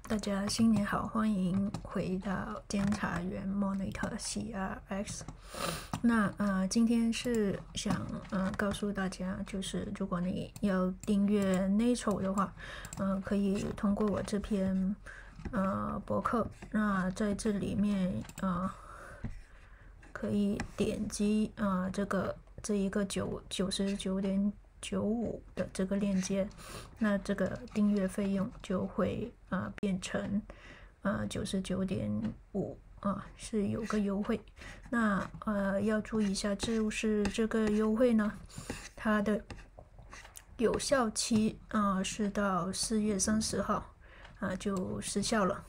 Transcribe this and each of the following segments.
大家新年好，欢迎回到监察员 Monitor CRX。那今天是想告诉大家，就是如果你要订阅 Nature 的话，可以通过我这篇博客。那在这里面可以点击这一个99.95的这个链接，那这个订阅费用就会变成99.5是有个优惠。那要注意一下，就是这个优惠呢，它的有效期是到4月30号就失效了。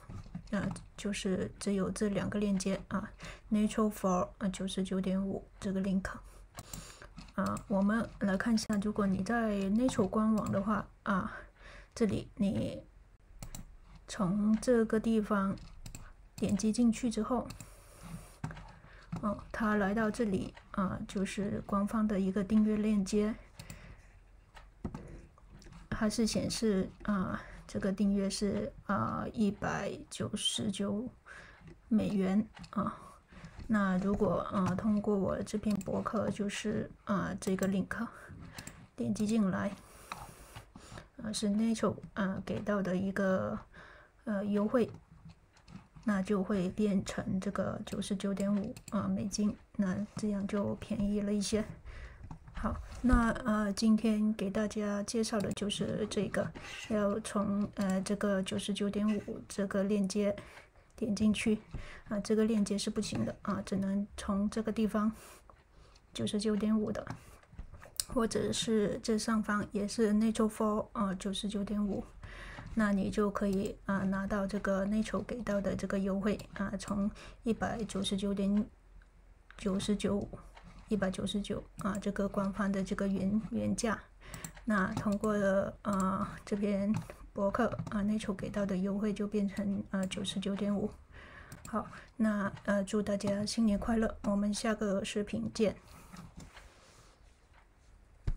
就是只有这两个链接Nature for 99.5这个 link。我们来看一下，如果你在 Nature 官网的话这里你从这个地方点击进去之后，它来到这里就是官方的一个订阅链接，它是显示这个订阅是$199那如果通过我这篇博客，就是这个 link 点击进来，是 Nature 给到的一个优惠，那就会变成这个$99.5，那这样就便宜了一些。好，那今天给大家介绍的就是这个，要从这个99.5这个链接点进去这个链接是不行的只能从这个地方99.5的，或者是这上方也是 Nature for 99.5，那你就可以拿到这个 Nature 给到的这个优惠从199.99这个官方的这个原价，那通过了这边博客Nature 给到的优惠就变成99.5。好，那祝大家新年快乐，我们下个视频见。